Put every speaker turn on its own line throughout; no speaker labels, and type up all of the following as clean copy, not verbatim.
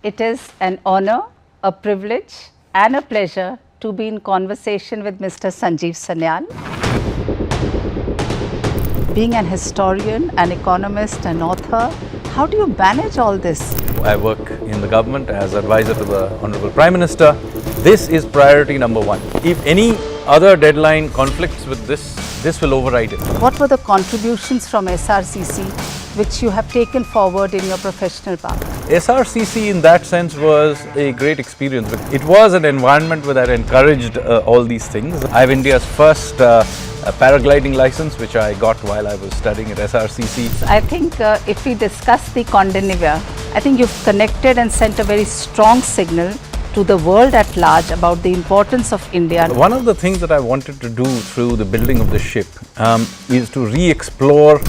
It is an honor, a privilege and a pleasure to be in conversation with Mr. Sanjeev Sanyal. Being an historian, an economist, an author, how do you manage all this?
I work in the government as advisor to the Honorable Prime Minister. This is priority number one. If any other deadline conflicts with this will override it.
What were the contributions from SRCC which you have taken forward in your professional path?
SRCC in that sense was a great experience. It was an environment where that encouraged all these things. I have India's first paragliding license, which I got while I was studying at SRCC.
I think if we discuss the Condinia, I think you've connected and sent a very strong signal to the world at large about the importance of India.
One of the things that I wanted to do through the building of the ship is to re-explore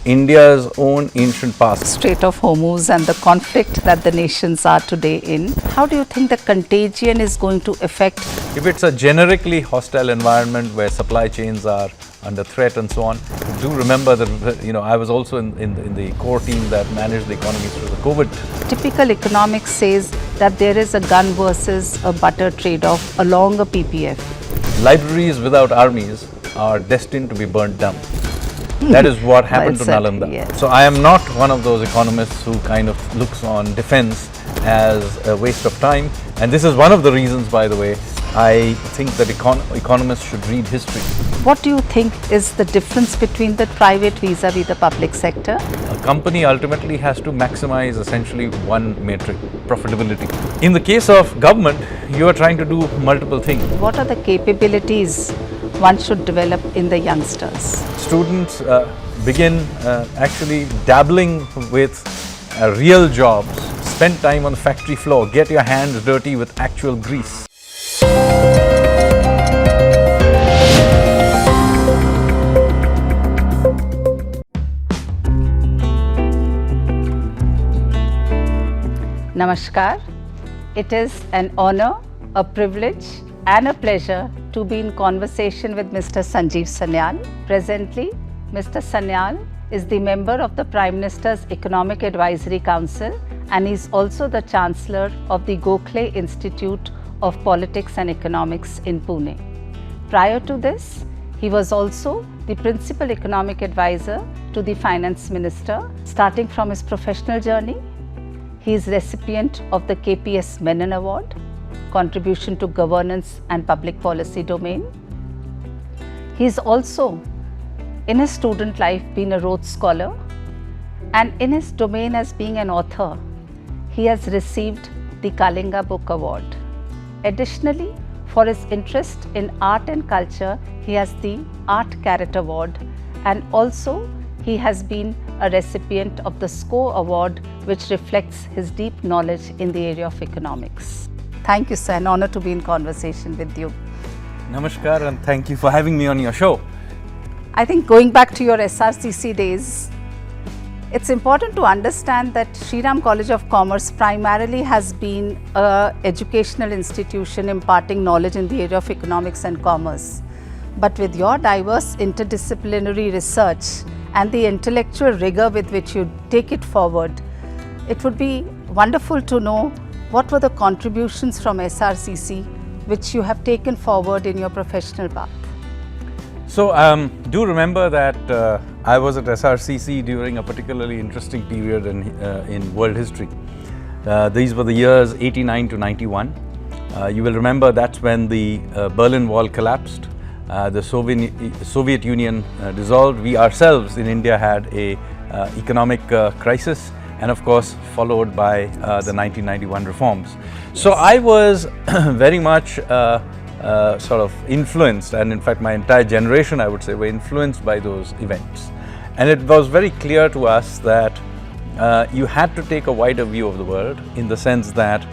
India's own ancient past.
Strait of Hormuz and the conflict that the nations are today in. How do you think the contagion is going to affect?
If it's a generically hostile environment where supply chains are under threat and so on, do remember that I was also in the core team that managed the economy through the COVID.
Typical economics says that there is a gun versus a butter trade-off along a PPF.
Libraries without armies are destined to be burnt down. That is what happened to Nalanda.
Yes.
So I am not one of those economists who kind of looks on defense as a waste of time. And this is one of the reasons, by the way, I think that economists should read history.
What do you think is the difference between the private vis-a-vis the public sector?
A company ultimately has to maximize essentially one metric, profitability. In the case of government, you are trying to do multiple things.
What are the capabilities one should develop in the youngsters?
Students begin actually dabbling with real jobs, spend time on the factory floor, get your hands dirty with actual grease.
Namaskar. It is an honor, a privilege and a pleasure to be in conversation with Mr. Sanjeev Sanyal. Presently, Mr. Sanyal is the member of the Prime Minister's Economic Advisory Council and is also the Chancellor of the Gokhale Institute of Politics and Economics in Pune. Prior to this, he was also the Principal Economic Advisor to the Finance Minister. Starting from his professional journey, he is recipient of the KPS Menon Award, Contribution to Governance and Public Policy domain. He is also, in his student life, been a Rhodes Scholar, and in his domain as being an author, he has received the Kalinga Book Award. Additionally, for his interest in art and culture, he has the Art Carrot Award, and also he has been a recipient of the SCO Award, which reflects his deep knowledge in the area of economics. Thank you, sir. An honor to be in conversation with you.
Namaskar and thank you for having me on your show.
I think going back to your SRCC days, it's important to understand that Shri Ram College of Commerce primarily has been an educational institution imparting knowledge in the area of economics and commerce. But with your diverse interdisciplinary research and the intellectual rigor with which you take it forward, it would be wonderful to know what were the contributions from SRCC which you have taken forward in your professional path.
So do remember that I was at SRCC during a particularly interesting period in world history. These were the years 89 to 91. You will remember that's when the Berlin Wall collapsed. The Soviet Union dissolved. We ourselves in India had a economic crisis, and of course followed by the 1991 reforms. So I was very much sort of influenced, and in fact my entire generation, I would say, were influenced by those events. And it was very clear to us that you had to take a wider view of the world, in the sense that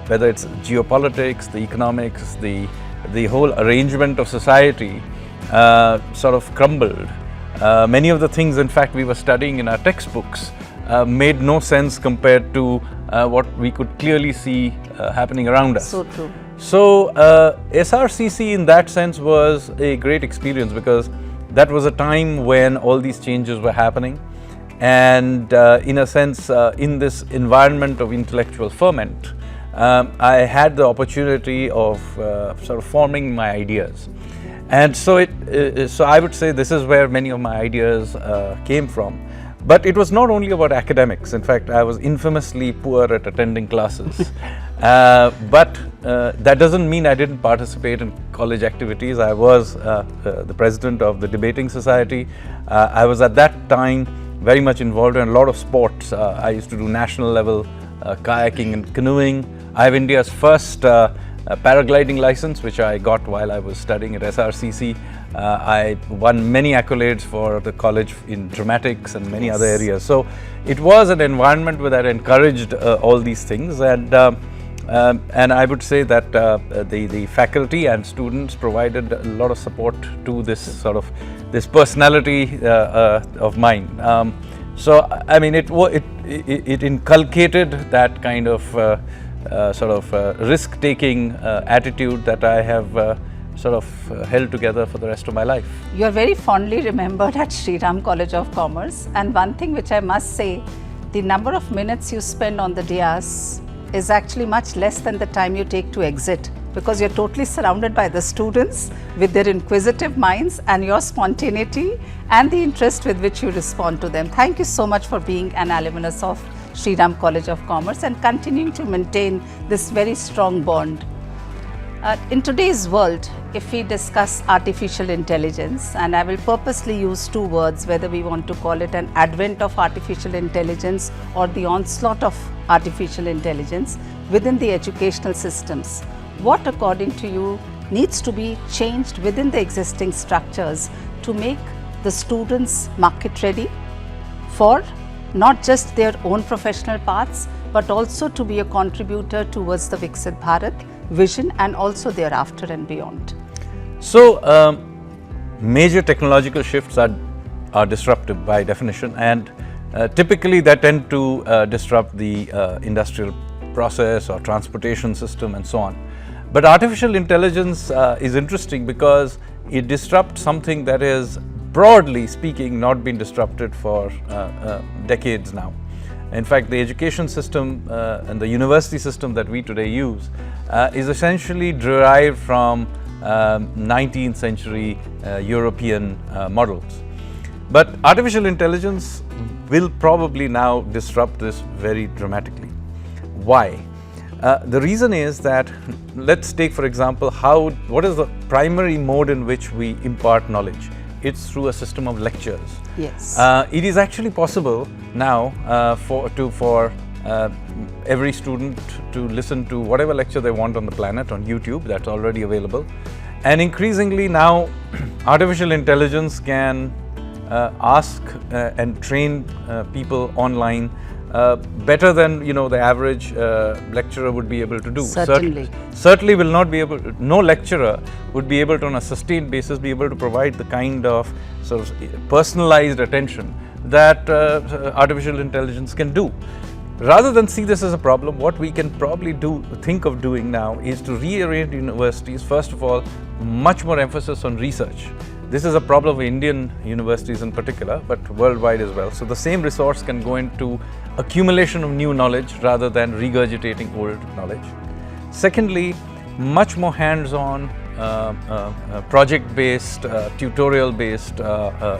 whether it's geopolitics, the economics, the whole arrangement of society sort of crumbled. Many of the things, in fact, we were studying in our textbooks made no sense compared to what we could clearly see happening around us.
So true.
So SRCC in that sense was a great experience, because that was a time when all these changes were happening. And in a sense, in this environment of intellectual ferment, I had the opportunity of sort of forming my ideas. And so so I would say this is where many of my ideas came from. But it was not only about academics. In fact, I was infamously poor at attending classes. But that doesn't mean I didn't participate in college activities. I was the president of the debating society. I was at that time very much involved in a lot of sports. I used to do national level kayaking and canoeing. I have India's first paragliding license, which I got while I was studying at SRCC. I won many accolades for the college in dramatics and many other areas. So it was an environment where that encouraged all these things, and I would say that the faculty and students provided a lot of support to this personality of mine. So I mean, it inculcated that kind of risk-taking attitude that I have held together for the rest of my life.
You are very fondly remembered at Shri College of Commerce, and one thing which I must say, the number of minutes you spend on the dais is actually much less than the time you take to exit, because you're totally surrounded by the students with their inquisitive minds and your spontaneity and the interest with which you respond to them. Thank you so much for being an alumnus of Shri College of Commerce and continuing to maintain this very strong bond. In today's world, if we discuss artificial intelligence, and I will purposely use two words, whether we want to call it an advent of artificial intelligence or the onslaught of artificial intelligence within the educational systems, what according to you needs to be changed within the existing structures to make the students market ready for not just their own professional paths, but also to be a contributor towards the Viksit Bharat vision and also thereafter and beyond?
So, major technological shifts are disruptive by definition, and typically that tend to disrupt the industrial process or transportation system and so on. But artificial intelligence is interesting because it disrupts something that is, broadly speaking, not been disrupted for decades now. In fact, the education system and the university system that we today use is essentially derived from 19th century European models. But artificial intelligence will probably now disrupt this very dramatically. Why? The reason is that, let's take for example, what is the primary mode in which we impart knowledge? It's through a system of lectures.
Yes.
It is actually possible now for every student to listen to whatever lecture they want on the planet on YouTube. That's already available. And increasingly now, artificial intelligence can ask and train people online better than the average lecturer would be able to do. Certainly will not be able. No lecturer would be able to, on a sustained basis, be able to provide the kind of personalized attention that artificial intelligence can do. Rather than see this as a problem, what we can probably think of doing now is to reorient universities. First of all, much more emphasis on research. This is a problem of Indian universities in particular, but worldwide as well. So the same resource can go into accumulation of new knowledge rather than regurgitating old knowledge. Secondly, much more hands-on, project-based, tutorial-based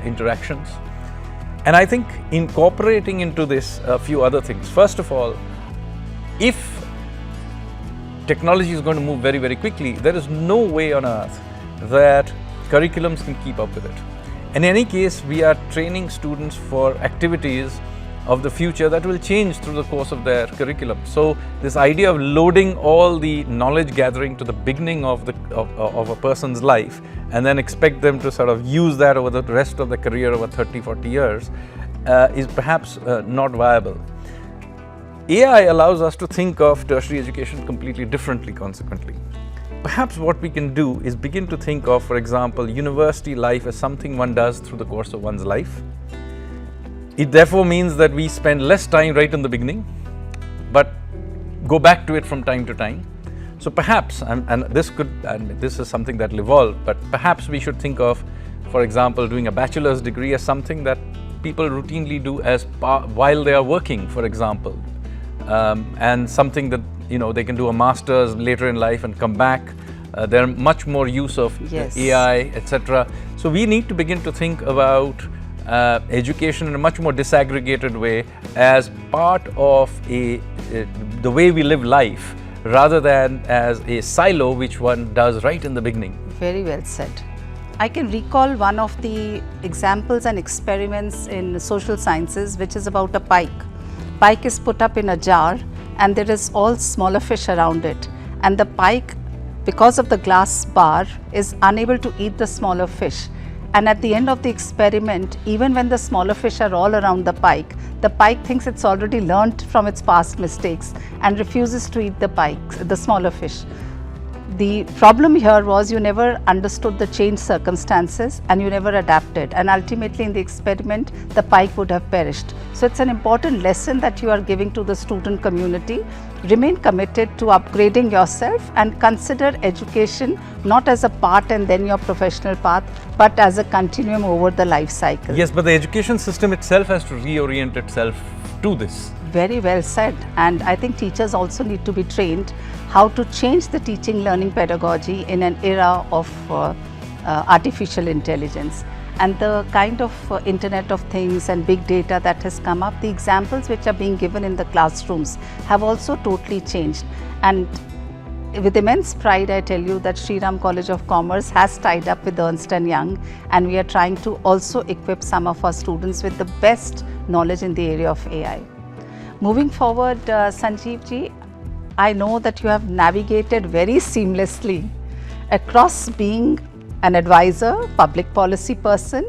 interactions. And I think incorporating into this a few other things. First of all, if technology is going to move very, very quickly, there is no way on earth that curriculums can keep up with it. In any case, we are training students for activities of the future that will change through the course of their curriculum. So this idea of loading all the knowledge gathering to the beginning of a person's life and then expect them to use that over the rest of the career over 30-40 years is perhaps not viable. AI allows us to think of tertiary education completely differently, consequently. Perhaps what we can do is begin to think of, for example, university life as something one does through the course of one's life. It therefore means that we spend less time right in the beginning, but go back to it from time to time. So perhaps, and this is something that will evolve, but perhaps we should think of, for example, doing a bachelor's degree as something that people routinely do as while they are working, for example, and something that they can do a master's later in life and come back. There are much more use of AI, etc. So we need to begin to think about education in a much more disaggregated way as part of the way we live life, rather than as a silo which one does right in the beginning.
Very well said. I can recall one of the examples and experiments in social sciences, which is about a pike. Pike is put up in a jar and there is all smaller fish around it, and the pike, because of the glass bar, is unable to eat the smaller fish. And at the end of the experiment, even when the smaller fish are all around the pike thinks it's already learnt from its past mistakes and refuses to eat the smaller fish. The problem here was you never understood the changed circumstances and you never adapted, and ultimately in the experiment the pike would have perished. So it's an important lesson that you are giving to the student community. Remain committed to upgrading yourself and consider education not as a part and then your professional path, but as a continuum over the life cycle.
Yes, but the education system itself has to reorient itself to this.
Very well said. And I think teachers also need to be trained how to change the teaching learning pedagogy in an era of artificial intelligence. And the kind of Internet of Things and big data that has come up, the examples which are being given in the classrooms have also totally changed. And with immense pride, I tell you that Sri Ram College of Commerce has tied up with Ernst & Young, and we are trying to also equip some of our students with the best knowledge in the area of AI. Moving forward, Sanjeev ji, I know that you have navigated very seamlessly across being an advisor, public policy person,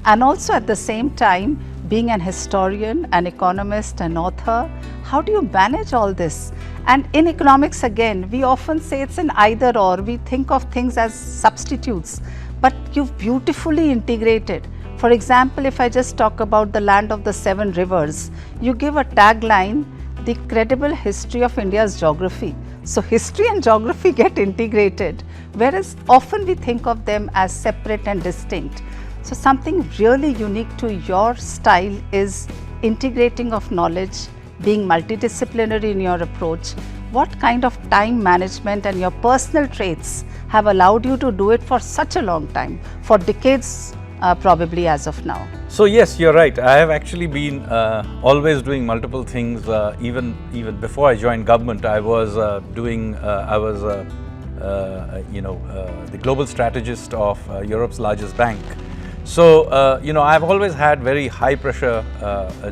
and also at the same time being an historian, an economist, an author. How do you manage all this? And in economics again, we often say it's an either or, we think of things as substitutes, but you've beautifully integrated. For example, if I just talk about the land of the 7 rivers, you give a tagline, the credible history of India's geography. So history and geography get integrated, whereas often we think of them as separate and distinct. So something really unique to your style is integrating of knowledge, being multidisciplinary in your approach. What kind of time management and your personal traits have allowed you to do it for such a long time, for decades probably as of now?
So yes, you're right. I have actually been always doing multiple things. Even before I joined government, I was the global strategist of Europe's largest bank. So I've always had very high pressure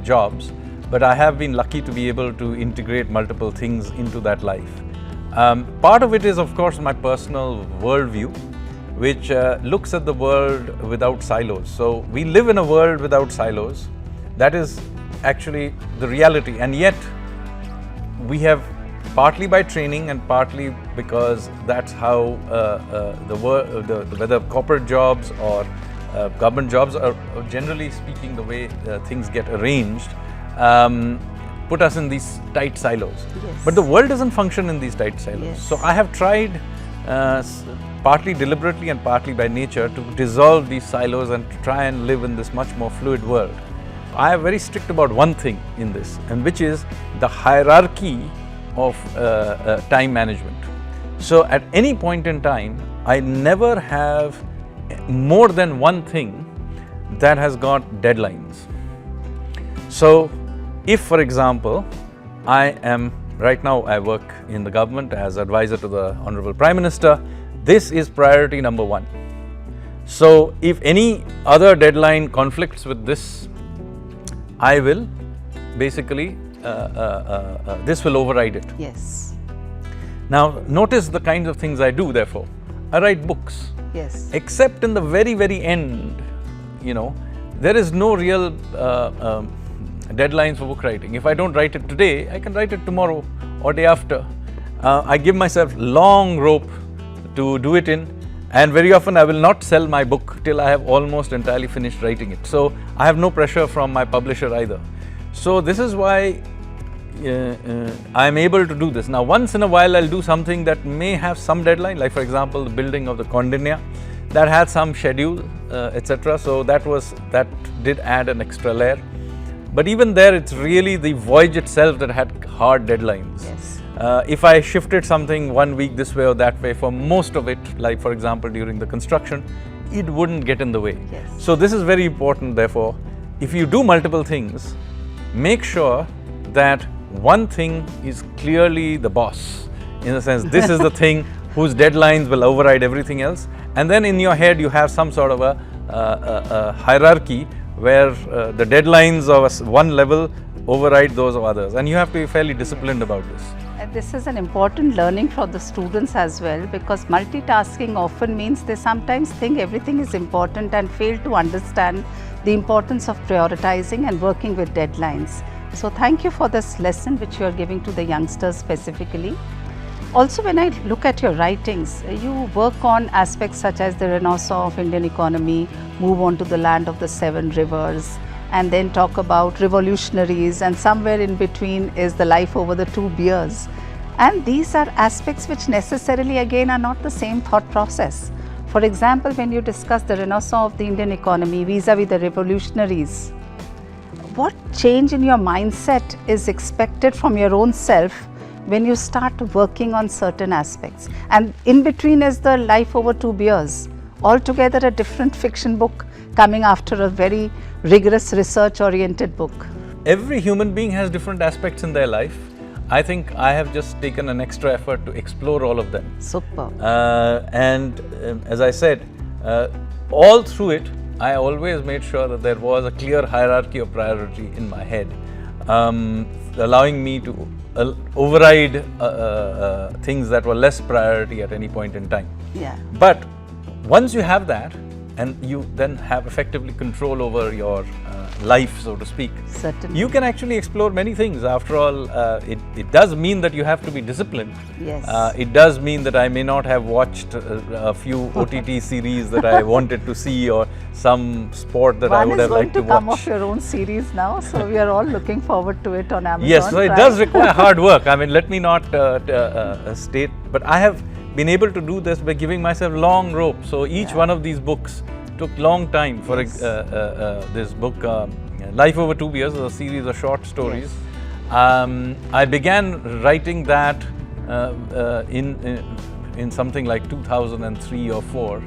jobs, but I have been lucky to be able to integrate multiple things into that life. Part of it is, of course, my personal worldview, which looks at the world without silos. So we live in a world without silos. That is actually the reality, and yet we have, partly by training and partly because that's how whether corporate jobs or government jobs are, generally speaking, the way things get arranged, put us in these tight silos.
Yes.
But the world doesn't function in these tight silos.
Yes.
So I have tried, partly deliberately and partly by nature, to dissolve these silos and to try and live in this much more fluid world. I am very strict about one thing in this, and which is the hierarchy of time management. So at any point in time, I never have more than one thing that has got deadlines. So if, for example, right now I work in the government as advisor to the Honorable Prime Minister, this is priority number 1. So if any other deadline conflicts with this, I will basically, this will override it.
Yes.
Now notice the kinds of things I do, therefore. I write books.
Yes.
Except in the very, very end, there is no real deadlines for book writing. If I don't write it today, I can write it tomorrow or day after. I give myself long rope to do it in, and very often I will not sell my book till I have almost entirely finished writing it. So I have no pressure from my publisher either. So this is why I am able to do this. Now once in a while I'll do something that may have some deadline, like for example the building of the Condinia. that had some schedule, etc. So that did add an extra layer. But even there, it's really the voyage itself that had hard deadlines.
Yes.
If I shifted something 1 week this way or that way, for most of it, like for example during the construction, it wouldn't get in the way.
Yes.
So this is very important. Therefore, if you do multiple things, make sure that one thing is clearly the boss. In the sense, this is the thing whose deadlines will override everything else. And then in your head, you have some sort of a hierarchy where the deadlines of one level override those of others. And you have to be fairly disciplined about this.
This is an important learning for the students as well, because multitasking often means they sometimes think everything is important and fail to understand the importance of prioritizing and working with deadlines. So thank you for this lesson which you are giving to the youngsters specifically. Also, when I look at your writings, you work on aspects such as the Renaissance of Indian economy, move on to the land of the 7 rivers, and then talk about revolutionaries, and somewhere in between is the life over the 2 beers. And these are aspects which necessarily again are not the same thought process. For example, when you discuss the Renaissance of the Indian economy vis-a-vis the revolutionaries, what change in your mindset is expected from your own self when you start working on certain aspects? And in between is the life over 2 beers, altogether a different fiction book coming after a very rigorous research-oriented book.
Every human being has different aspects in their life. I think I have just taken an extra effort to explore all of them.
Super.
As I said, all through it, I always made sure that there was a clear hierarchy of priority in my head, allowing me to override things that were less priority at any point in time.
Yeah.
But once you have that, and you then have effectively control over your life, so to speak,
Certainly.
you can actually explore many things. After all, it does mean that you have to be disciplined.
Yes.
It does mean that I may not have watched a few OTT series that I wanted to see, or some sport that I would have liked to watch.
One is going to come off your own series now, so we are all looking forward to it on Amazon.
Yes, so it does require hard work. I mean, let me not state, but I have been able to do this by giving myself long rope. So each one of these books took long time. For this book, Life Over 2 Beers, is a series of short stories. Yes. I began writing that in something like 2003 or 4.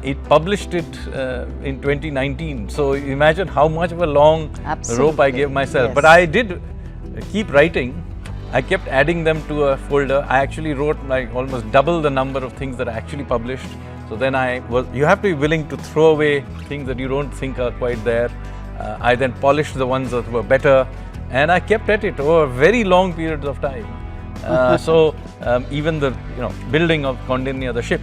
It published it in 2019. So imagine how much of a long rope I gave myself.
Yes.
But I did keep writing. I kept adding them to a folder. I actually wrote like almost double the number of things that I actually published. So then you have to be willing to throw away things that you don't think are quite there. I then polished the ones that were better, and I kept at it over very long periods of time. Even the building of Condinia, the ship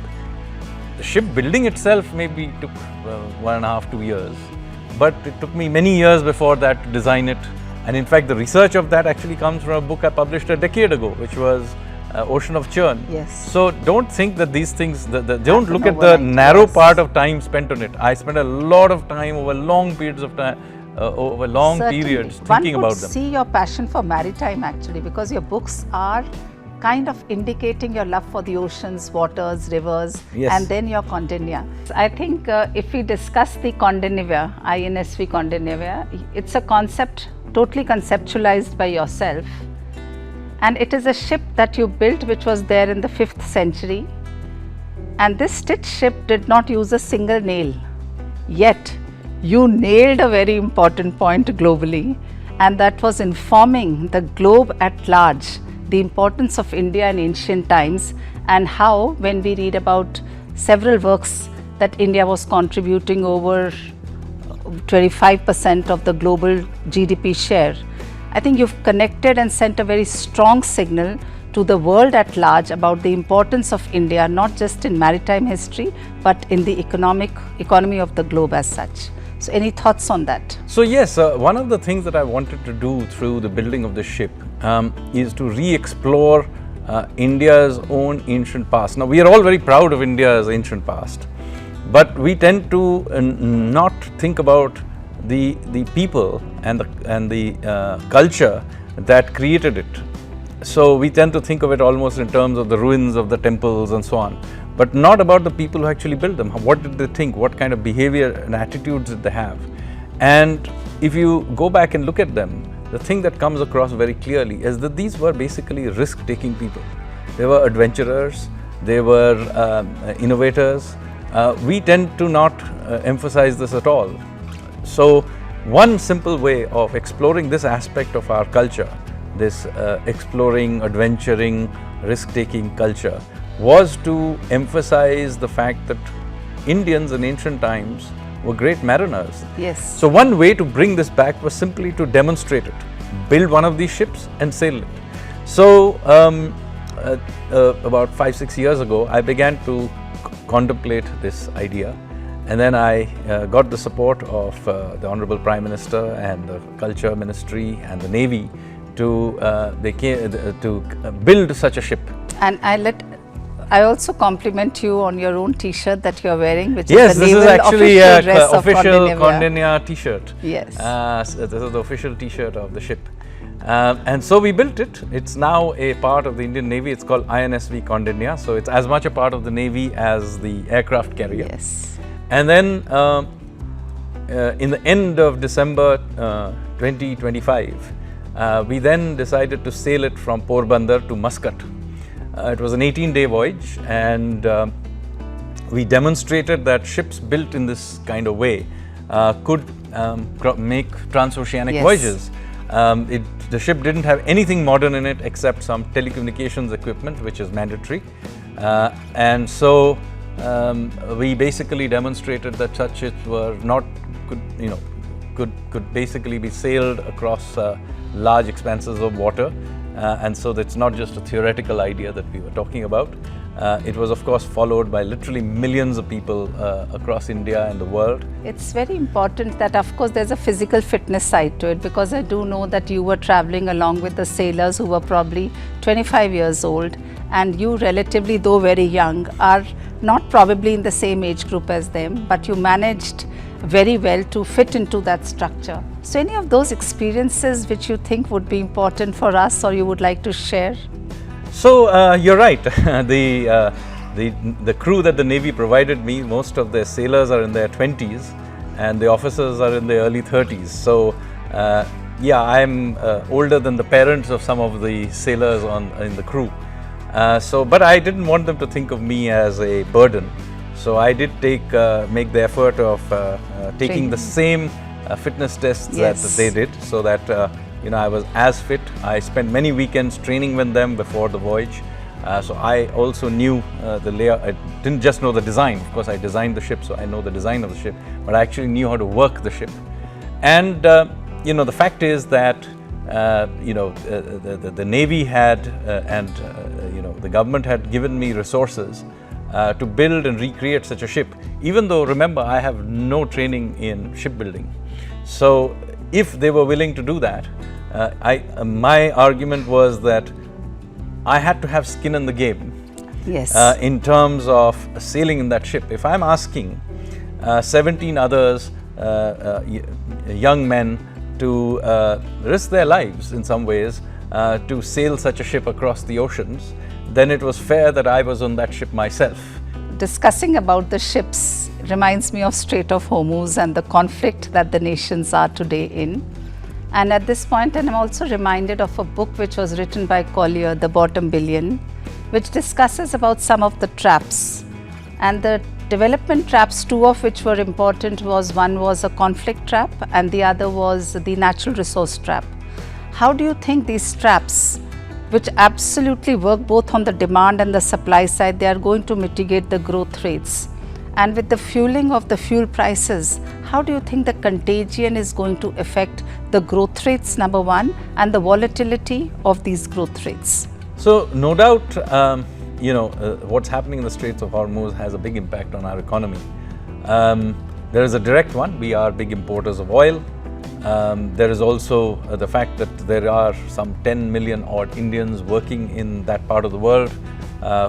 building itself maybe took 1.5 to 2 years, but it took me many years before that to design it. And in fact, the research of that actually comes from a book I published a decade ago, which was Ocean of Churn.
Yes.
So don't think that these things, don't look at the narrow part of time spent on it. I spent a lot of time over long periods of time, over long periods thinking about them.
One could see your passion for maritime actually, because your books are kind of indicating your love for the oceans, waters, rivers, and then your Condinia. I think if we discuss the Condinia, INSV Kaundinya, it's a concept totally conceptualized by yourself, and it is a ship that you built which was there in the 5th century, and this stitched ship did not use a single nail, yet you nailed a very important point globally, and that was informing the globe at large the importance of India in ancient times, and how when we read about several works that India was contributing over 25% of the global GDP share. I think you've connected and sent a very strong signal to the world at large about the importance of India, not just in maritime history, but in the economy of the globe as such. So any thoughts on that?
So yes, one of the things that I wanted to do through the building of the ship is to re-explore India's own ancient past. Now we are all very proud of India's ancient past, but we tend to not think about the people and the culture that created it. So we tend to think of it almost in terms of the ruins of the temples and so on, but not about the people who actually built them. What did they think? What kind of behavior and attitudes did they have? And if you go back and look at them, the thing that comes across very clearly is that these were basically risk-taking people. They were adventurers, they were innovators. We tend to not emphasize this at all. So one simple way of exploring this aspect of our culture, this exploring, adventuring, risk-taking culture, was to emphasize the fact that Indians in ancient times were great mariners.
Yes.
So one way to bring this back was simply to demonstrate it. Build one of these ships and sail it. So about 5-6 years ago, I began to contemplate this idea, and then I got the support of the Honorable Prime Minister and the Culture Ministry and the Navy to build such a ship.
And I also compliment you on your own T-shirt that you are wearing, which
Yes,
is the
this is
naval
actually
official
an
dress of
official
Condinia.
Condinia T-shirt.
Yes.
This is the official T-shirt of the ship. And so we built it. It's now a part of the Indian Navy. It's called INSV Kaundinya. So it's as much a part of the Navy as the aircraft carrier.
Yes.
And then in the end of December 2025, we then decided to sail it from Porbandar to Muscat. It was an 18-day voyage, and we demonstrated that ships built in this kind of way could make transoceanic voyages. The ship didn't have anything modern in it except some telecommunications equipment, which is mandatory. And so we basically demonstrated that such ships were could basically be sailed across large expanses of water. And so that's not just a theoretical idea that we were talking about. It was, of course, followed by literally millions of people across India and the world.
It's very important that, of course, there's a physical fitness side to it, because I do know that you were traveling along with the sailors who were probably 25 years old, and you, relatively, though very young, are not probably in the same age group as them, but you managed very well to fit into that structure. So any of those experiences which you think would be important for us or you would like to share?
So you're right. The crew that the Navy provided me, most of the sailors are in their 20s and the officers are in their early 30s. So yeah, I'm older than the parents of some of the sailors in the crew. But I didn't want them to think of me as a burden. So I did make the effort of taking the same fitness tests that they did, so that I was as fit. I spent many weekends training with them before the voyage. So I also knew the layout. I didn't just know the design. Of course, I designed the ship, so I know the design of the ship, but I actually knew how to work the ship. And the fact is that the Navy had and the government had given me resources to build and recreate such a ship, even though, remember, I have no training in shipbuilding. So if they were willing to do that, my argument was that I had to have skin in the game.
Yes.
In terms of sailing in that ship. If I'm asking 17 others, young men, to risk their lives in some ways to sail such a ship across the oceans, then it was fair that I was on that ship myself.
Discussing about the ships reminds me of Strait of Hormuz and the conflict that the nations are today in. And at this point, and I'm also reminded of a book which was written by Collier, The Bottom Billion, which discusses about some of the traps. And the development traps, two of which were important, one was a conflict trap and the other was the natural resource trap. How do you think these traps, which absolutely work both on the demand and the supply side, they are going to mitigate the growth rates? And with the fueling of the fuel prices, how do you think the contagion is going to affect the growth rates, number one, and the volatility of these growth rates?
So no doubt, what's happening in the Straits of Hormuz has a big impact on our economy. There is a direct one. We are big importers of oil. There is also the fact that there are some 10 million odd Indians working in that part of the world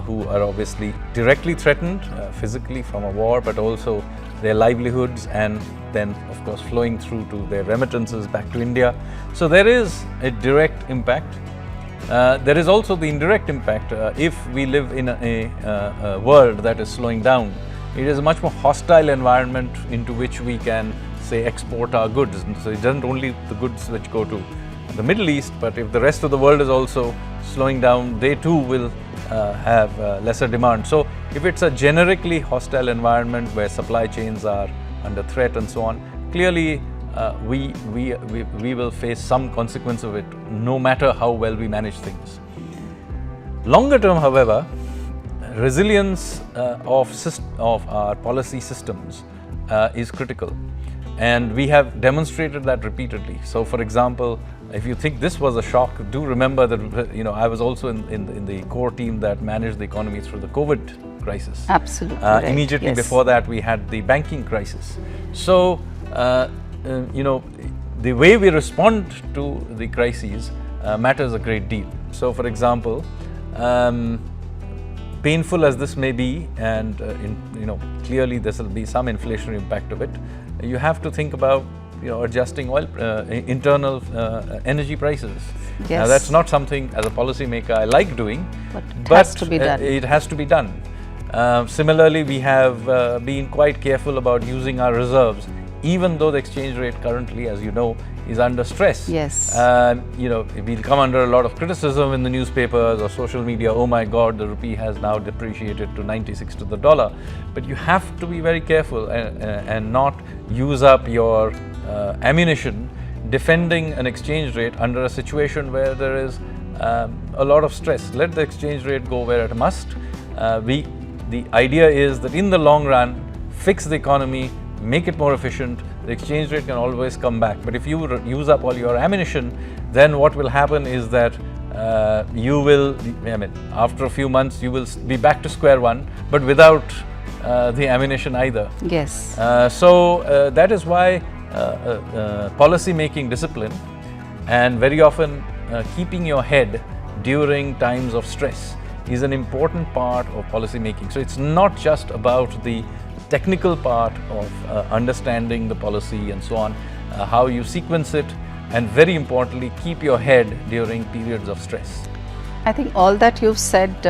who are obviously directly threatened physically from a war, but also their livelihoods, and then of course flowing through to their remittances back to India. So there is a direct impact. There is also the indirect impact. If we live in a world that is slowing down, it is a much more hostile environment into which we can, say, export our goods. And so it doesn't only the goods which go to the Middle East, but if the rest of the world is also slowing down, they too will have lesser demand. So if it's a generically hostile environment where supply chains are under threat and so on, clearly we will face some consequence of it, no matter how well we manage things. Longer term, however, resilience of our policy systems is critical, and we have demonstrated that repeatedly. So, for example, if you think this was a shock, do remember that I was also in the core team that managed the economy through the COVID crisis.
Absolutely. Right.
Immediately
Yes.
before that, we had the banking crisis. So, the way we respond to the crises matters a great deal. So, for example, painful as this may be, and clearly there will be some inflationary impact of it, you have to think about adjusting internal energy prices.
Yes.
Now, that's not something as a policymaker I like doing,
But it has to be done.
It has to be done. Similarly, we have been quite careful about using our reserves, even though the exchange rate currently, as you know, is under stress.
Yes.
We'll come under a lot of criticism in the newspapers or social media. Oh my God, the rupee has now depreciated to 96 to the dollar. But you have to be very careful and not use up your ammunition defending an exchange rate under a situation where there is a lot of stress. Let the exchange rate go where it must. The idea is that in the long run, fix the economy, make it more efficient. The exchange rate can always come back. But if you use up all your ammunition, then what will happen is that after a few months, you will be back to square one, but without the ammunition either.
Yes.
So that is why policy making discipline and very often keeping your head during times of stress is an important part of policy making. So it's not just about the technical part of understanding the policy and so on, how you sequence it, and very importantly, keep your head during periods of stress.
I think all that you've said,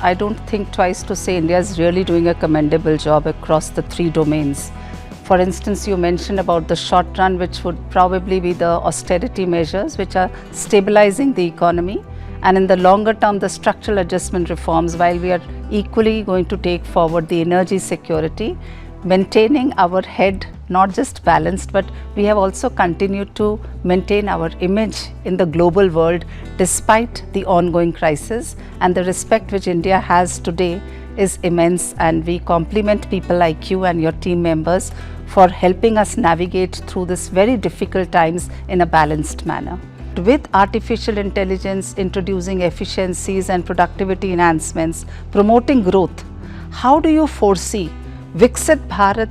I don't think twice to say India is really doing a commendable job across the three domains. For instance, you mentioned about the short run, which would probably be the austerity measures, which are stabilizing the economy. And in the longer term, the structural adjustment reforms, while we are equally going to take forward the energy security, maintaining our head not just balanced, but we have also continued to maintain our image in the global world despite the ongoing crisis, and the respect which India has today is immense, and we compliment people like you and your team members for helping us navigate through this very difficult times in a balanced manner. With artificial intelligence introducing efficiencies and productivity enhancements, promoting growth, how do you foresee Viksit Bharat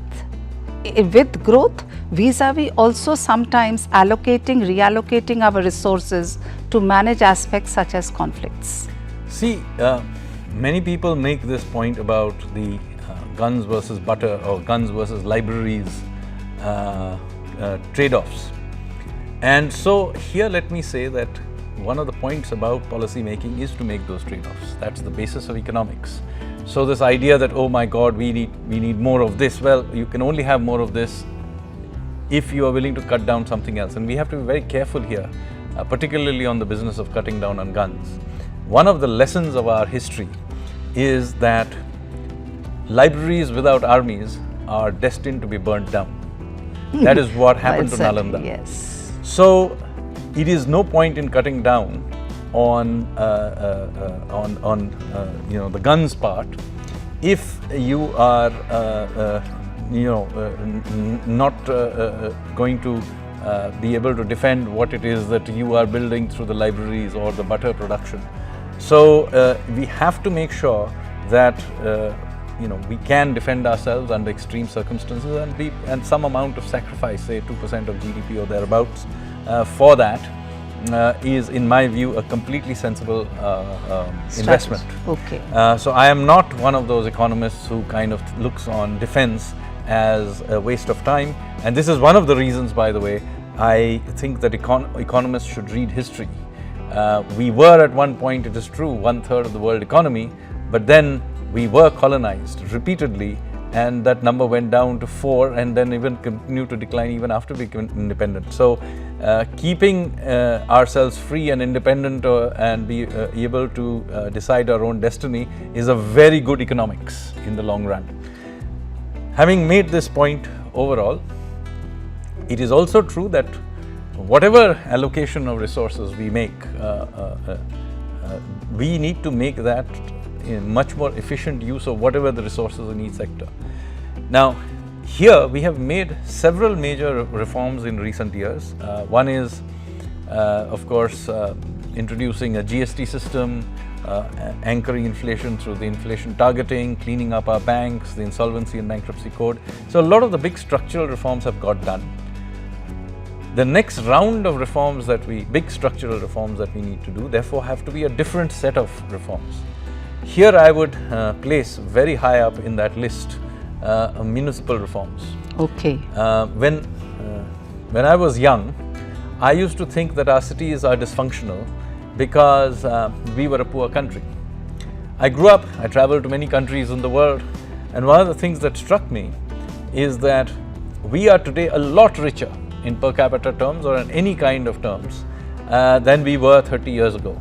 with growth vis-a-vis also sometimes reallocating our resources to manage aspects such as conflicts?
See, many people make this point about the guns versus butter or guns versus libraries trade-offs. And so here let me say that one of the points about policy making is to make those trade-offs. That's the basis of economics. So this idea that, oh my God, we need more of this, well, you can only have more of this if you are willing to cut down something else. And we have to be very careful here, particularly on the business of cutting down on guns. One of the lessons of our history is that libraries without armies are destined to be burnt down. That is what happened to Nalanda.
Yes.
So it is no point in cutting down on the guns part if you are not going to be able to defend what it is that you are building through the libraries or the butter production. So we have to make sure that we can defend ourselves under extreme circumstances, and some amount of sacrifice, say 2% of GDP or thereabouts, for that is, in my view, a completely sensible investment.
Okay.
So I am not one of those economists who kind of looks on defense as a waste of time, and this is one of the reasons, by the way, I think that economists should read history. We were at one point, it is true, 1/3 of the world economy, but then we were colonized repeatedly, and that number went down to 4 and then even continued to decline even after we became independent. So keeping ourselves free and independent and be able to decide our own destiny is a very good economics in the long run. Having made this point overall, it is also true that whatever allocation of resources we make, we need to make that in much more efficient use of whatever the resources in each sector. Now, here we have made several major reforms in recent years. One is, of course, introducing a GST system, anchoring inflation through the inflation targeting, cleaning up our banks, the insolvency and bankruptcy code. So a lot of the big structural reforms have got done. The next round of reforms big structural reforms that we need to do, therefore have to be a different set of reforms. Here I would place very high up in that list municipal reforms.
Okay.
When I was young, I used to think that our cities are dysfunctional because we were a poor country. I grew up, I traveled to many countries in the world, and one of the things that struck me is that we are today a lot richer in per capita terms or in any kind of terms than we were 30 years ago.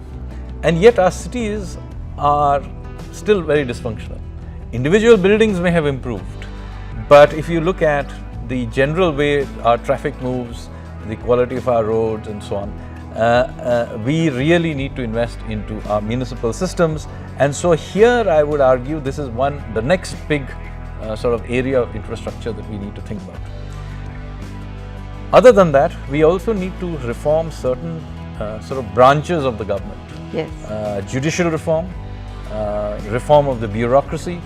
And yet our cities are still very dysfunctional. Individual buildings may have improved, but if you look at the general way our traffic moves, the quality of our roads and so on, we really need to invest into our municipal systems. And so here I would argue this is the next big sort of area of infrastructure that we need to think about. Other than that, we also need to reform certain sort of branches of the government.
Yes.
Judicial reform, reform of the bureaucracy.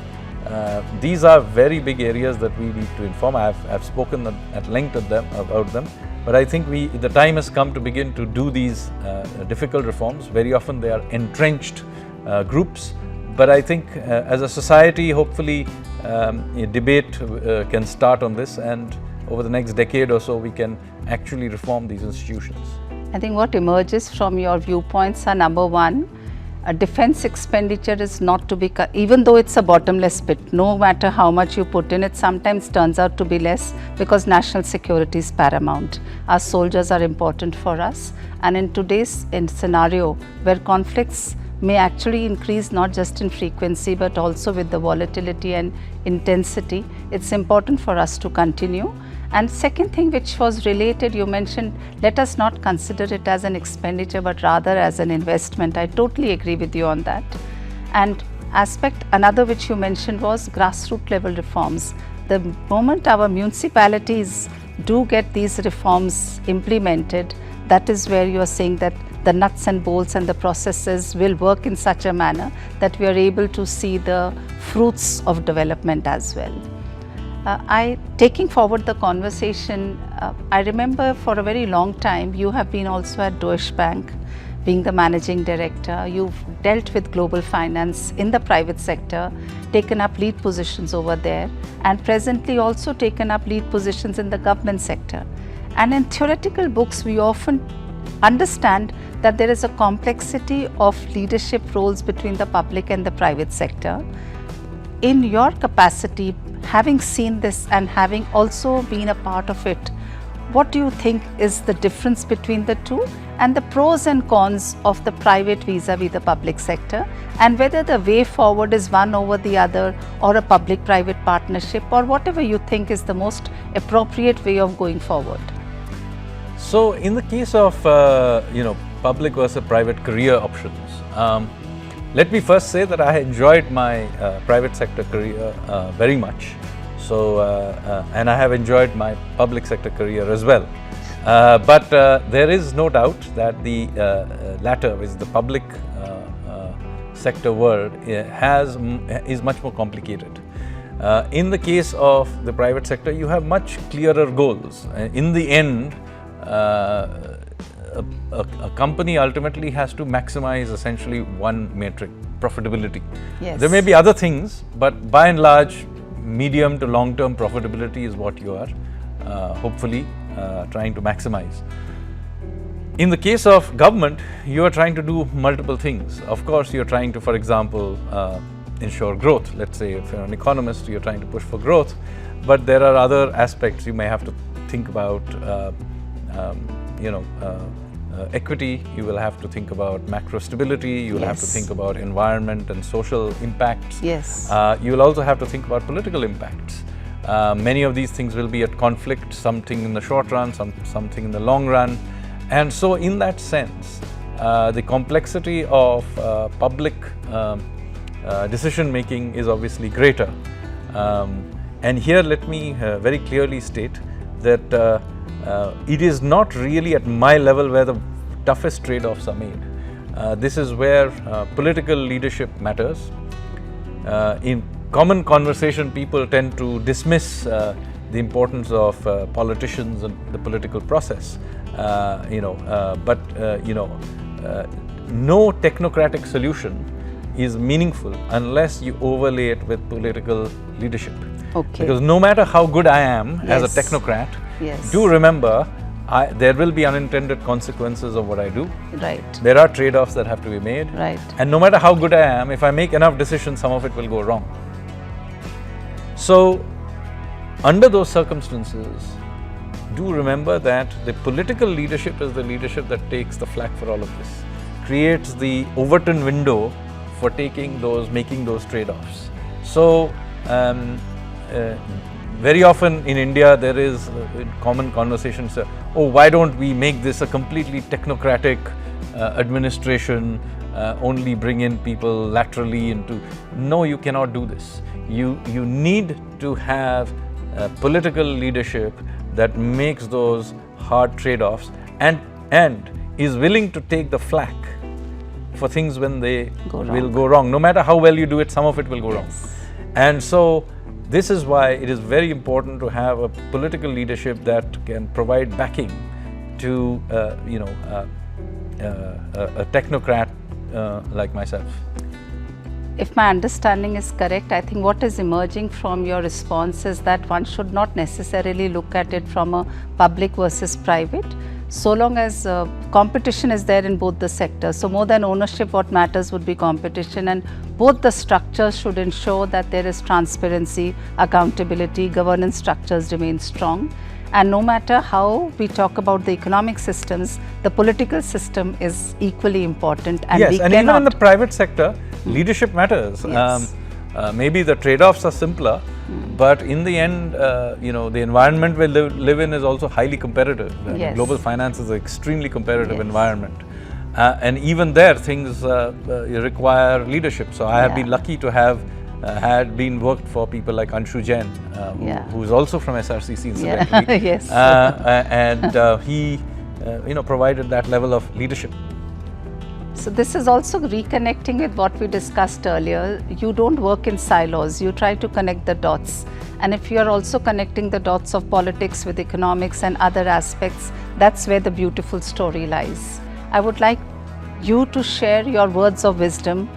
These are very big areas that we need to inform. I've spoken at length about them, but I think the time has come to begin to do these difficult reforms. Very often they are entrenched groups, but I think as a society, hopefully a debate can start on this, and over the next decade or so we can actually reform these institutions.
I think what emerges from your viewpoints are, number one, a defense expenditure is not to be cut, even though it's a bottomless pit. No matter how much you put in, it sometimes turns out to be less because national security is paramount. Our soldiers are important for us, and in today's scenario where conflicts may actually increase not just in frequency but also with the volatility and intensity, it's important for us to continue. And second thing which was related, you mentioned, let us not consider it as an expenditure but rather as an investment. I totally agree with you on that. And another which you mentioned was grassroots level reforms. The moment our municipalities do get these reforms implemented, that is where you are saying that the nuts and bolts and the processes will work in such a manner that we are able to see the fruits of development as well. Taking forward the conversation, I remember for a very long time you have been also at Deutsche Bank, being the managing director. You've dealt with global finance in the private sector, taken up lead positions over there, and presently also taken up lead positions in the government sector. And in theoretical books, we often understand that there is a complexity of leadership roles between the public and the private sector. In your capacity, having seen this and having also been a part of it, what do you think is the difference between the two and the pros and cons of the private vis-a-vis the public sector, and whether the way forward is one over the other or a public-private partnership, or whatever you think is the most appropriate way of going forward?
So in the case of public versus private career options, let me first say that I enjoyed my private sector career very much. So and I have enjoyed my public sector career as well. But there is no doubt that the latter, is the public sector world, is much more complicated. In the case of the private sector, you have much clearer goals. In the end, a company ultimately has to maximize essentially one metric, profitability.
Yes.
There may be other things, but by and large, medium to long-term profitability is what you are hopefully trying to maximize. In the case of government, you are trying to do multiple things. Of course, you're trying to, for example, ensure growth. Let's say if you're an economist, you're trying to push for growth, but there are other aspects you may have to think about. Equity, you will have to think about macro stability, you will have to think about environment and social impacts.
Yes.
You will also have to think about political impacts. Many of these things will be at conflict, something in the short run, something in the long run. And so in that sense, the complexity of public decision making is obviously greater. And here let me very clearly state that it is not really at my level where the toughest trade-offs are made. This is where political leadership matters. In common conversation, people tend to dismiss the importance of politicians and the political process. No technocratic solution is meaningful unless you overlay it with political leadership.
Okay.
Because no matter how good I am as a technocrat, do remember there will be unintended consequences of what I do.
Right.
There are trade-offs that have to be made.
Right.
And no matter how good I am, if I make enough decisions, some of it will go wrong. So, under those circumstances, do remember that the political leadership is the leadership that takes the flak for all of this, creates the Overton window for making those trade-offs. So, very often in India there is common conversations, oh, why don't we make this a completely technocratic administration, only bring in people laterally into... No, you cannot do this. You need to have political leadership that makes those hard trade-offs and is willing to take the flak for things when they will go wrong. No matter how well you do it, some of it will go wrong. And so this is why it is very important to have a political leadership that can provide backing to a technocrat like myself.
If my understanding is correct, I think what is emerging from your response is that one should not necessarily look at it from a public versus private, so long as competition is there in both the sectors. So more than ownership, what matters would be competition, and both the structures should ensure that there is transparency, accountability, governance structures remain strong. And no matter how we talk about the economic systems, the political system is equally important. And
yes, and even in the private sector, leadership matters.
Yes.
Maybe the trade-offs are simpler, but in the end, the environment we live in is also highly competitive.
Yes.
Global finance is an extremely competitive environment. And even there, things require leadership. So I have been lucky to have had been worked for people like Anshu Jain, who is also from SRCC incidentally.
Yes.
And he provided that level of leadership.
So this is also reconnecting with what we discussed earlier. You don't work in silos, you try to connect the dots. And if you are also connecting the dots of politics with economics and other aspects, that's where the beautiful story lies. I would like you to share your words of wisdom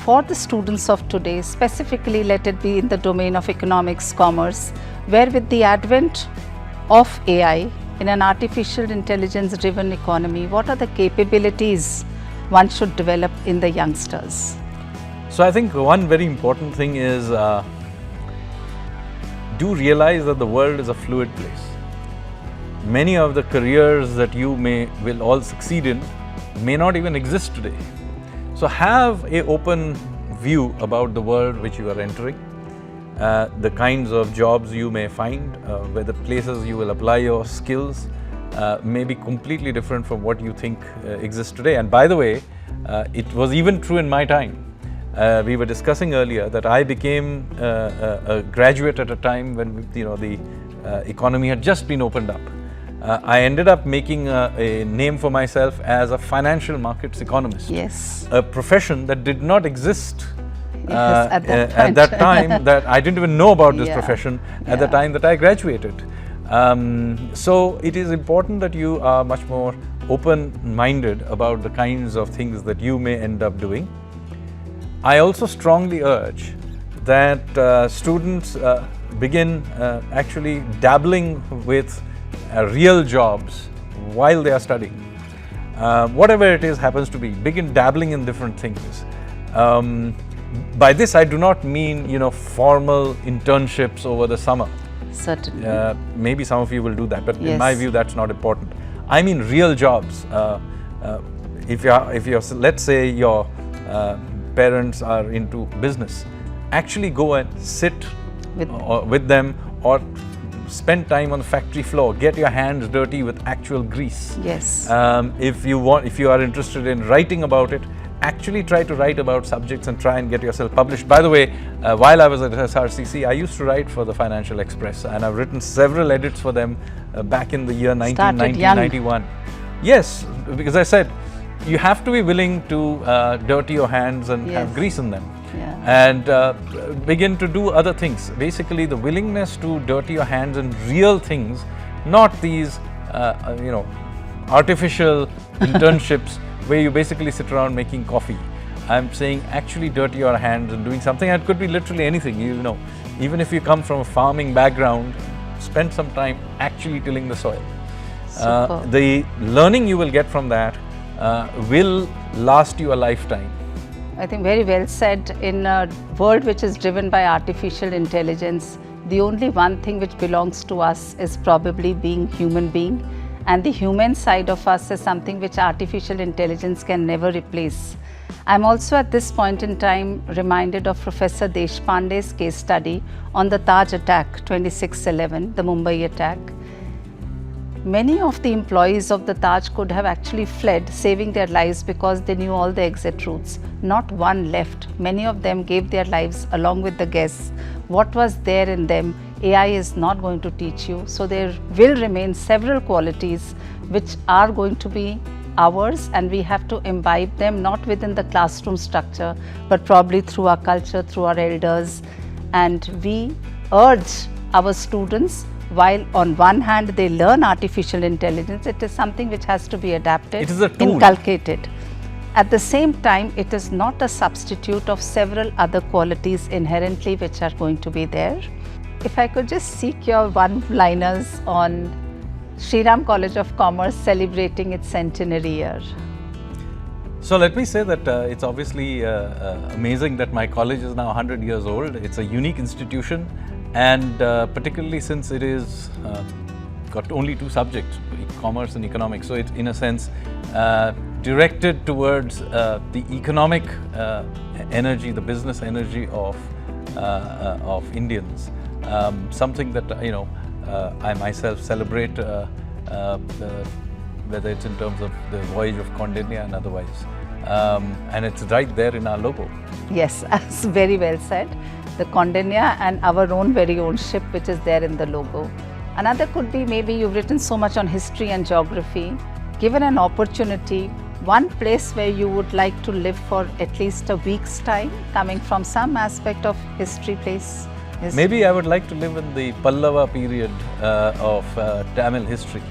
for the students of today, specifically let it be in the domain of economics, commerce, where with the advent of AI in an artificial intelligence driven economy, what are the capabilities one should develop in the youngsters?
So I think one very important thing is do realize that the world is a fluid place. Many of the careers that you will all succeed in may not even exist today. So have an open view about the world which you are entering, the kinds of jobs you may find, where the places you will apply your skills may be completely different from what you think exists today. And by the way, it was even true in my time. We were discussing earlier that I became a graduate at a time when the economy had just been opened up. I ended up making a name for myself as a financial markets economist.
Yes.
A profession that did not exist
at
that time, that I didn't even know about this profession at the time that I graduated. So it is important that you are much more open-minded about the kinds of things that you may end up doing. I also strongly urge that students begin actually dabbling with real jobs while they are studying. whatever it is happens to be, begin dabbling in different things. By this I do not mean, formal internships over the summer.
Certainly.
Maybe some of you will do that, but
Yes.
in my view that's not important. I mean real jobs. If you're, let's say your parents are into business, actually go and sit with them, or spend time on the factory floor, get your hands dirty with actual grease.
Yes.
If you are interested in writing about it, actually try to write about subjects and try and get yourself published. By the way, while I was at SRCC, I used to write for the Financial Express, and I've written several edits for them back in the year 1991. Yes, because I said, you have to be willing to dirty your hands and have grease in them.
Yeah.
And begin to do other things. Basically, the willingness to dirty your hands in real things, not these, artificial internships where you basically sit around making coffee. I'm saying actually dirty your hands and doing something. And it could be literally anything, Even if you come from a farming background, spend some time actually tilling the soil. The learning you will get from that will last you a lifetime.
I think very well said. In a world which is driven by artificial intelligence, the only one thing which belongs to us is probably being human being, and the human side of us is something which artificial intelligence can never replace. I'm also at this point in time reminded of Professor Deshpande's case study on the Taj attack, 26/11, the Mumbai attack. Many of the employees of the Taj could have actually fled, saving their lives because they knew all the exit routes. Not one left. Many of them gave their lives along with the guests. What was there in them, AI is not going to teach you. So there will remain several qualities which are going to be ours, and we have to imbibe them not within the classroom structure, but probably through our culture, through our elders. And we urge our students, while on one hand they learn artificial intelligence, it is something which has to be adapted,
it is a tool,
inculcated. At the same time, it is not a substitute of several other qualities inherently which are going to be there. If I could just seek your one-liners on Shri Ram College of Commerce celebrating its centenary year.
So let me say that it's obviously amazing that my college is now 100 years old. It's a unique institution, and particularly since it is got only two subjects, commerce and economics. So it's in a sense directed towards the economic energy, the business energy of Indians. Something that I myself celebrate, whether it's in terms of the voyage of Condinia and otherwise. And it's right there in our logo.
Yes, that's very well said. The Condinia and our own very own ship which is there in the logo. Another could be, maybe you've written so much on history and geography. Given an opportunity, one place where you would like to live for at least a week's time, coming from some aspect of history place?
Maybe I would like to live in the Pallava period of Tamil history.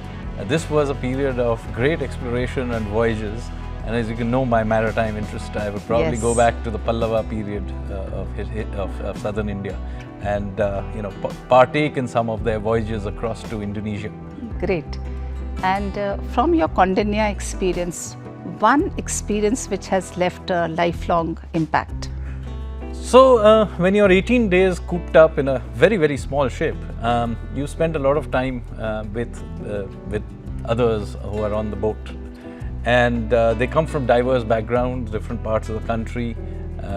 This was a period of great exploration and voyages, and as you can know, my maritime interest, I would probably go back to the Pallava period of southern India and partake in some of their voyages across to Indonesia.
Great. And from your Condinia experience, one experience which has left a lifelong impact?
So when you're 18 days cooped up in a very, very small ship, you spend a lot of time with others who are on the boat. And they come from diverse backgrounds, different parts of the country,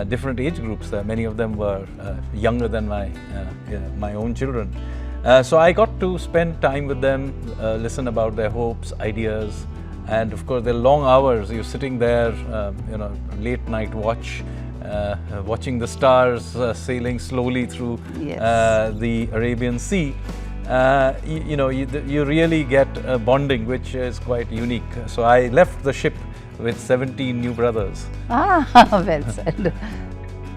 different age groups. Many of them were younger than my own children. So I got to spend time with them, listen about their hopes, ideas, and of course their long hours. You're sitting there, late night watch, watching the stars sailing slowly through the Arabian Sea. You really get a bonding which is quite unique. So I left the ship with 17 new brothers.
Well said.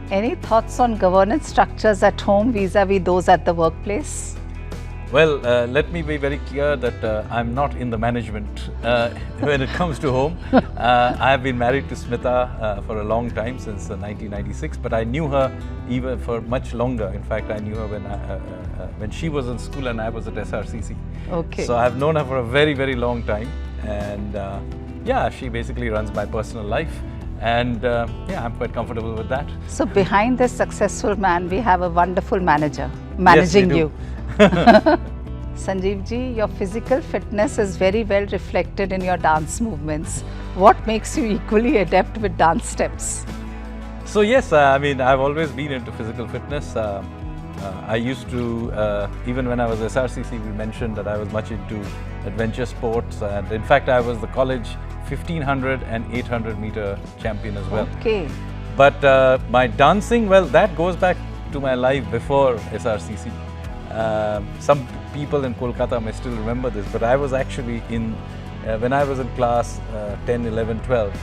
Any thoughts on governance structures at home vis-a-vis those at the workplace?
Well, let me be very clear that I'm not in the management when it comes to home. I have been married to Smita for a long time, since 1996, but I knew her even for much longer. In fact, I knew her when she was in school and I was at SRCC.
Okay.
So I've known her for a very, very long time, and Yeah, she basically runs my personal life, and yeah, I'm quite comfortable with that.
So behind this successful man, we have a wonderful manager managing
Yes, we
you. Sanjeev ji, your physical fitness is very well reflected in your dance movements. What makes you equally adept with dance steps?
So yes, I mean, I've always been into physical fitness. I used to, even when I was SRCC, we mentioned that I was much into adventure sports, and in fact I was the college 1500 and 800 meter champion as well.
Okay.
But my dancing, well, that goes back to my life before SRCC. Some people in Kolkata may still remember this, but I was actually in, when I was in class 10, 11, 12,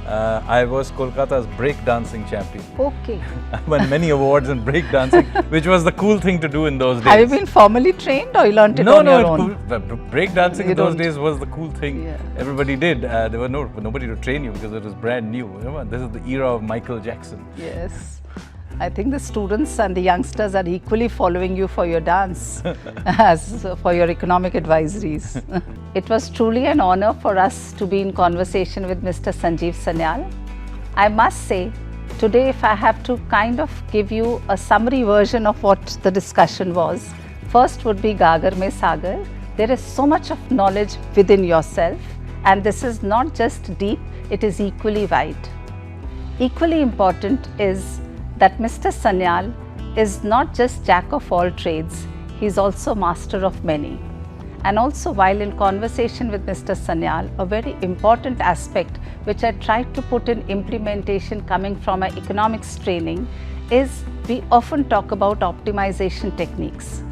I was Kolkata's breakdancing champion.
Okay.
I won many awards in breakdancing, which was the cool thing to do in those days.
Have you been formally trained or you learned it on your own?
Breakdancing in those days was the cool thing.
Yeah.
Everybody did. There was nobody to train you because it was brand new. Remember, this is the era of Michael Jackson.
Yes. I think the students and the youngsters are equally following you for your dance as for your economic advisories. It was truly an honor for us to be in conversation with Mr. Sanjeev Sanyal. I must say, today if I have to kind of give you a summary version of what the discussion was, first would be Gagar Mein Sagar. There is so much of knowledge within yourself, and this is not just deep, it is equally wide. Equally important is that Mr. Sanyal is not just jack of all trades, he is also master of many. And also, while in conversation with Mr. Sanyal, a very important aspect which I tried to put in implementation coming from my economics training is we often talk about optimization techniques.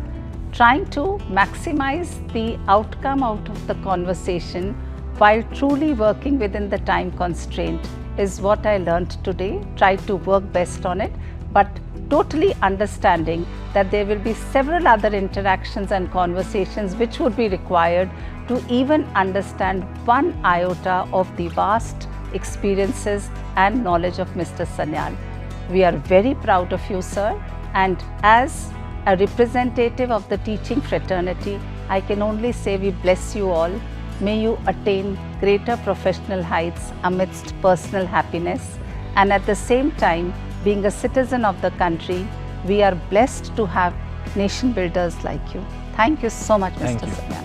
Trying to maximize the outcome out of the conversation while truly working within the time constraint is what I learned today. Try to work best on it, but totally understanding that there will be several other interactions and conversations which would be required to even understand one iota of the vast experiences and knowledge of Mr. Sanyal. We are very proud of you, sir, and as a representative of the teaching fraternity, I can only say we bless you all. May you attain greater professional heights amidst personal happiness, and at the same time, being a citizen of the country, we are blessed to have nation builders like you. Thank you so much, Mr. Sanyal.